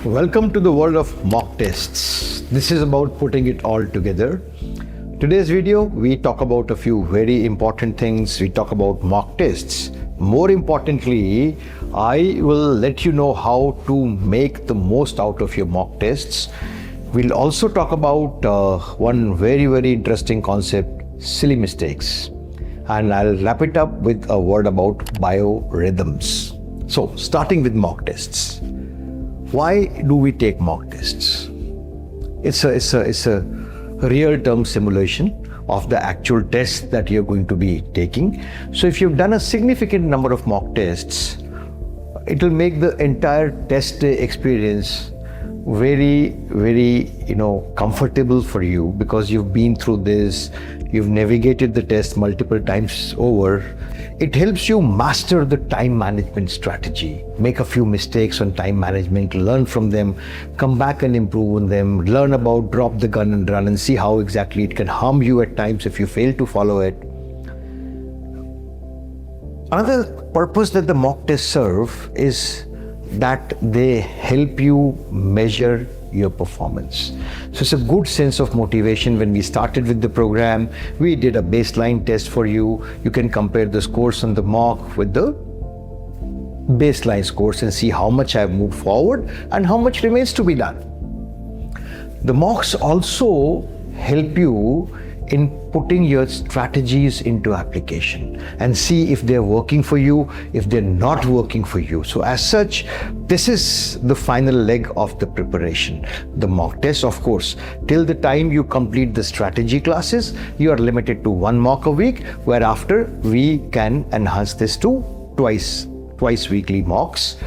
Welcome to the world of mock tests. This is about putting it all together. Today's video, we talk about a few very important things. We talk about mock tests. More importantly, I will let you know how to make the most out of your mock tests. We'll also talk about one very interesting concept, silly mistakes. And I'll wrap it up with a word about biorhythms. So, starting with mock tests. Why do we take mock tests? It's a real-term simulation of the actual test that you're going to be taking. So if you've done a significant number of mock tests, it will make the entire test day experience very comfortable for you, because you've been through this, you've navigated the test multiple times over. It helps you master the time management strategy, make a few mistakes on time management, learn from them, come back and improve on them, learn about drop the gun and run, and see how exactly it can harm you at times if you fail to follow it. Another purpose that the mock tests serve is that they help you measure your performance. So it's a good sense of motivation. When we started with the program, we did a baseline test for you. You can compare the scores on the mock with the baseline scores and see how much I've moved forward and how much remains to be done. The mocks also help you in putting your strategies into application and see if they're working for you, if they're not working for you. So as such, this is the final leg of the preparation. The mock test, of course, till the time you complete the strategy classes, you are limited to one mock a week, whereafter we can enhance this to twice weekly mocks.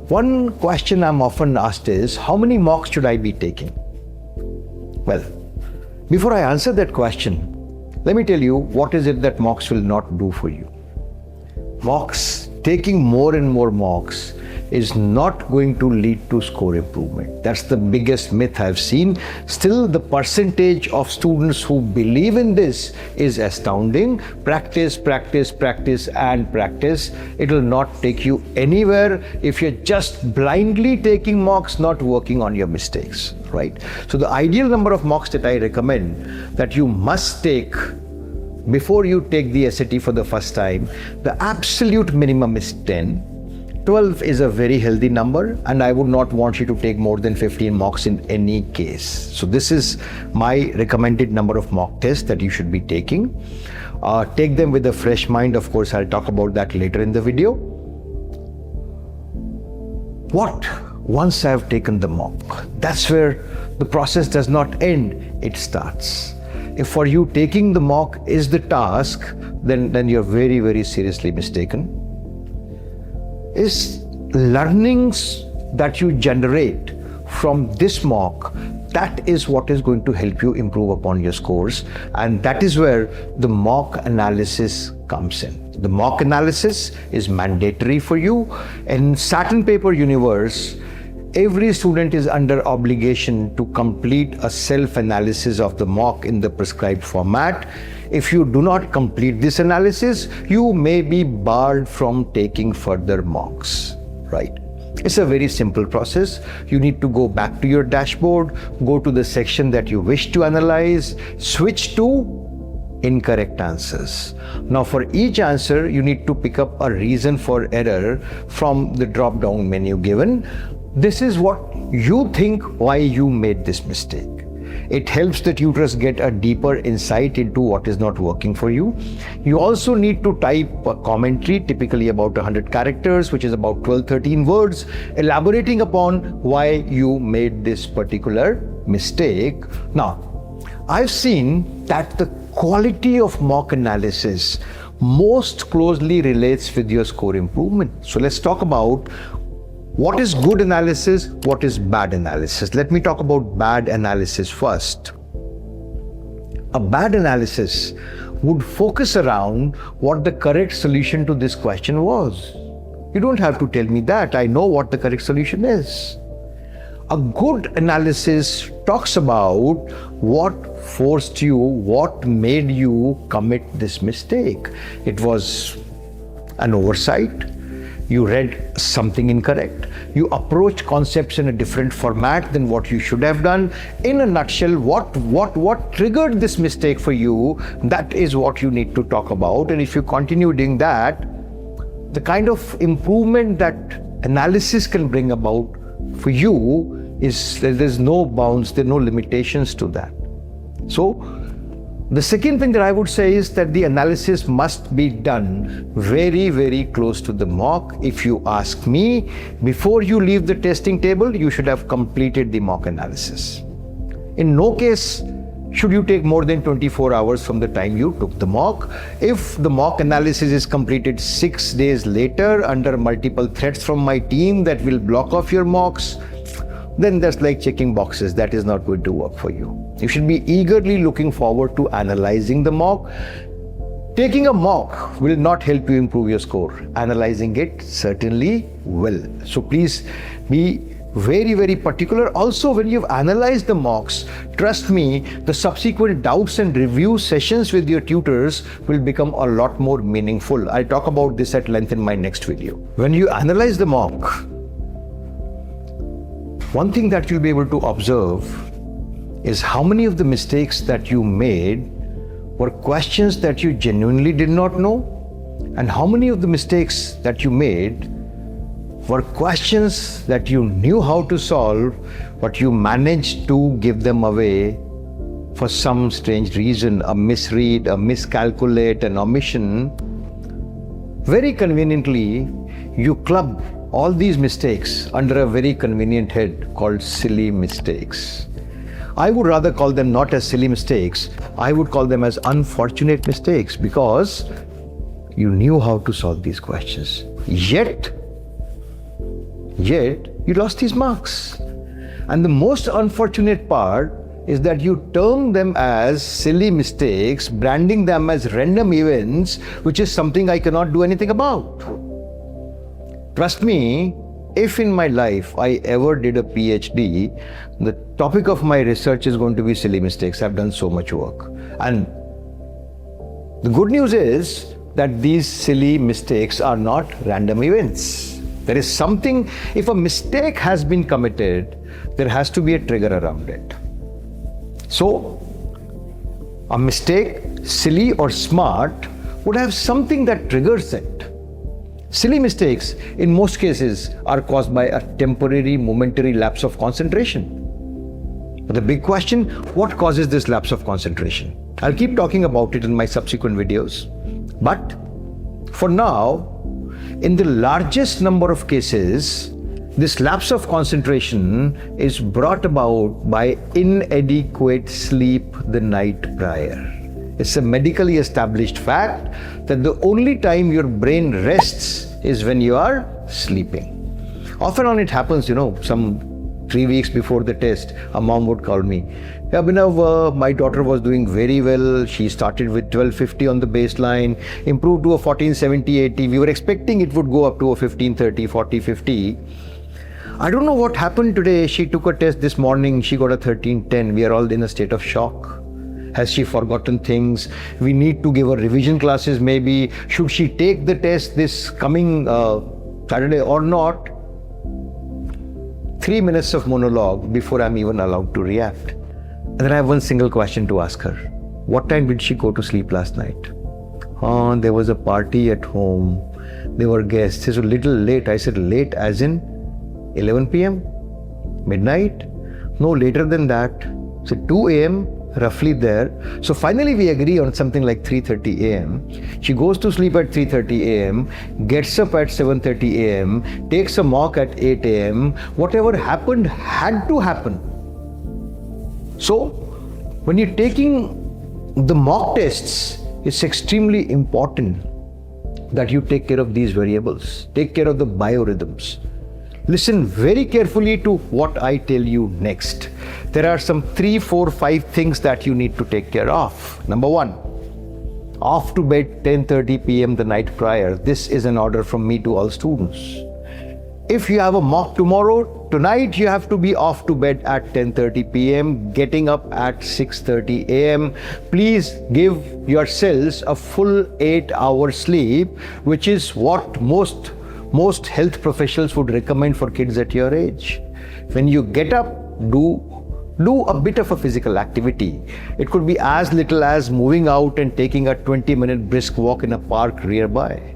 One question I'm often asked is, how many mocks should I be taking? Well, before I answer that question, let me tell you what is it that mocks will not do for you. Mocks, taking more and more mocks, is not going to lead to score improvement. That's the biggest myth I've seen. Still, the percentage of students who believe in this is astounding. Practice, and practice. It will not take you anywhere if you're just blindly taking mocks, not working on your mistakes, right? So the ideal number of mocks that I recommend that you must take before you take the SAT for the first time, the absolute minimum is 10. 12 is a very healthy number, and I would not want you to take more than 15 mocks in any case. So this is my recommended number of mock tests that you should be taking. Take them with a fresh mind. Of course, I'll talk about that later in the video. Once I've taken the mock, that's where the process does not end, it starts. If for you taking the mock is the task, then you're very seriously mistaken. Is learnings that you generate from this mock, that is what is going to help you improve upon your scores, and that is where the mock analysis comes in. The mock analysis is mandatory for you. In Saturn paper universe, every student is under obligation to complete a self-analysis of the mock in the prescribed format. If you do not complete this analysis, you may be barred from taking further mocks, right? It's a very simple process. You need to go back to your dashboard, go to the section that you wish to analyze, switch to incorrect answers. Now for each answer, you need to pick up a reason for error from the drop-down menu given. This is what you think why you made this mistake. It helps the tutors get a deeper insight into what is not working for you. You also need to type a commentary, typically about 100 characters, which is about 12-13 words, elaborating upon why you made this particular mistake. Now, I've seen that the quality of mock analysis most closely relates with your score improvement. So let's talk about what is good analysis, what is bad analysis. Let me talk about bad analysis first. A bad analysis would focus around what the correct solution to this question was. You don't have to tell me that. I know what the correct solution is. A good analysis talks about what forced you, what made you commit this mistake. It was an oversight. you read something incorrect, you approach concepts in a different format than what you should have done. In a nutshell, what triggered this mistake for you, that is what you need to talk about. And if you continue doing that, the kind of improvement that analysis can bring about for you is there's no bounds, there are no limitations to that. So the second thing that I would say is that the analysis must be done very, very close to the mock. If you ask me, before you leave the testing table, you should have completed the mock analysis. In no case should you take more than 24 hours from the time you took the mock. If the mock analysis is completed 6 days later under multiple threats from my team that will block off your mocks, then that's like checking boxes. That is not going to work for you. You should be eagerly looking forward to analyzing the mock. Taking a mock will not help you improve your score. Analyzing it certainly will. So please be very, very particular. Also, when you've analyzed the mocks, trust me, the subsequent doubts and review sessions with your tutors will become a lot more meaningful. I'll talk about this at length in my next video. When you analyze the mock, one thing that you'll be able to observe is how many of the mistakes that you made were questions that you genuinely did not know, and how many of the mistakes that you made were questions that you knew how to solve, but you managed to give them away for some strange reason, a misread, a miscalculate, an omission. Very conveniently, you club all these mistakes under a very convenient head called silly mistakes. I would rather call them not as silly mistakes, I would call them as unfortunate mistakes, because you knew how to solve these questions. Yet you lost these marks. And the most unfortunate part is that you term them as silly mistakes, branding them as random events, which is something I cannot do anything about. Trust me, if in my life I ever did a PhD, the topic of my research is going to be silly mistakes. I've done so much work. And the good news is that these silly mistakes are not random events. There is something, if a mistake has been committed, there has to be a trigger around it. So, a mistake, silly or smart, would have something that triggers it. Silly mistakes, in most cases, are caused by a temporary, momentary lapse of concentration. But the big question, what causes this lapse of concentration? I'll keep talking about it in my subsequent videos. But for now, in the largest number of cases, this lapse of concentration is brought about by inadequate sleep the night prior. It's a medically established fact that the only time your brain rests is when you are sleeping. Often on it happens, some 3 weeks before the test, a mom would call me. Abhinav, my daughter was doing very well. She started with 1250 on the baseline, improved to a 1470, 80. We were expecting it would go up to a 1530, 40, 50. I don't know what happened today. She took a test this morning. She got a 1310. We are all in a state of shock. Has she forgotten things? We need to give her revision classes maybe. Should she take the test this coming Saturday or not? 3 minutes of monologue before I'm even allowed to react. And then I have one single question to ask her. What time did she go to sleep last night? There was a party at home. There were guests. It's a little late. I said, late as in 11 p.m? Midnight? No, later than that. So 2 a.m, roughly there. So finally we agree on something like 3:30 a.m. She goes to sleep at 3:30 a.m, gets up at 7:30 a.m, takes a mock at 8 a.m. Whatever happened had to happen. So when you're taking the mock tests, it's extremely important that you take care of these variables, take care of the biorhythms. Listen very carefully to what I tell you next. There are some 3, 4, 5 things that you need to take care of. Number 1, off to bed 10:30 p.m. the night prior. This is an order from me to all students. If you have a mock tomorrow, tonight you have to be off to bed at 10:30 p.m., getting up at 6:30 a.m. Please give yourselves a full 8-hour sleep, which is what most most health professionals would recommend for kids at your age. When you get up, do a bit of a physical activity. It could be as little as moving out and taking a 20-minute brisk walk in a park nearby.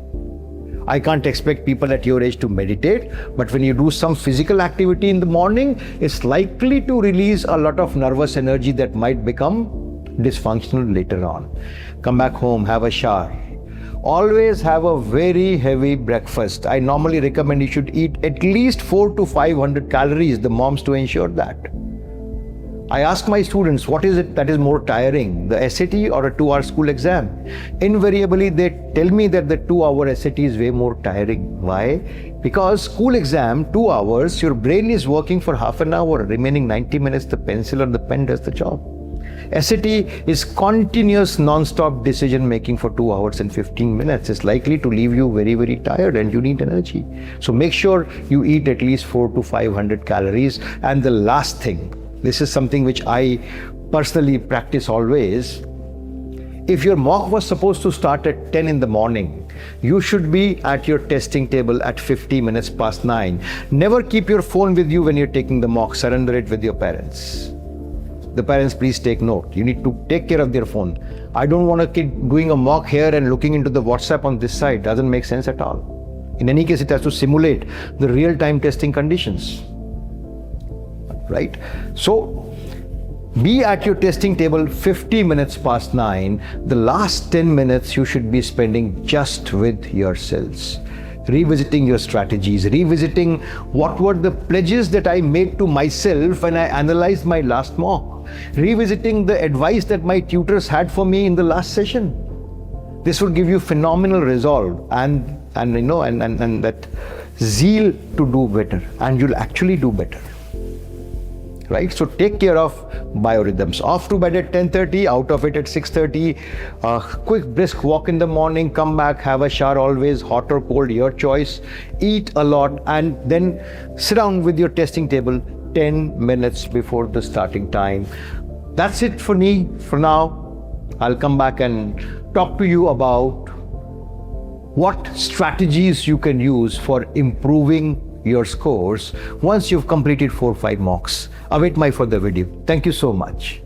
I can't expect people at your age to meditate, but when you do some physical activity in the morning, it's likely to release a lot of nervous energy that might become dysfunctional later on. Come back home, have a shower. Always have a very heavy breakfast. I normally recommend you should eat at least 400 to 500 calories, the moms, to ensure that. I ask my students, what is it that is more tiring, the SAT or a 2-hour school exam? Invariably, they tell me that the 2-hour SAT is way more tiring. Why? Because school exam, 2 hours, your brain is working for half an hour, remaining 90 minutes, the pencil or the pen does the job. SAT is continuous non-stop decision making for 2 hours and 15 minutes. It's likely to leave you very, very tired and you need energy. So make sure you eat at least 400 to 500 calories. And the last thing, this is something which I personally practice always. If your mock was supposed to start at 10 in the morning, you should be at your testing table at 50 minutes past 9. Never keep your phone with you when you're taking the mock. Surrender it with your parents. The parents, please take note. You need to take care of their phone. I don't want a kid doing a mock here and looking into the WhatsApp on this side. Doesn't make sense at all. In any case, it has to simulate the real-time testing conditions. Right? So, be at your testing table 50 minutes past 9. The last 10 minutes you should be spending just with yourselves. Revisiting your strategies, revisiting what were the pledges that I made to myself when I analyzed my last mock, revisiting the advice that my tutors had for me in the last session. This would give you phenomenal resolve and that zeal to do better, and you'll actually do better. Right? So take care of biorhythms. Off to bed at 10:30, out of it at 6:30. Quick brisk walk in the morning, come back, have a shower, always hot or cold, your choice. Eat a lot and then sit down with your testing table 10 minutes before the starting time. That's it for me for now. I'll come back and talk to you about what strategies you can use for improving your scores once you've completed 4 or 5 mocks. Await my further video. Thank you so much.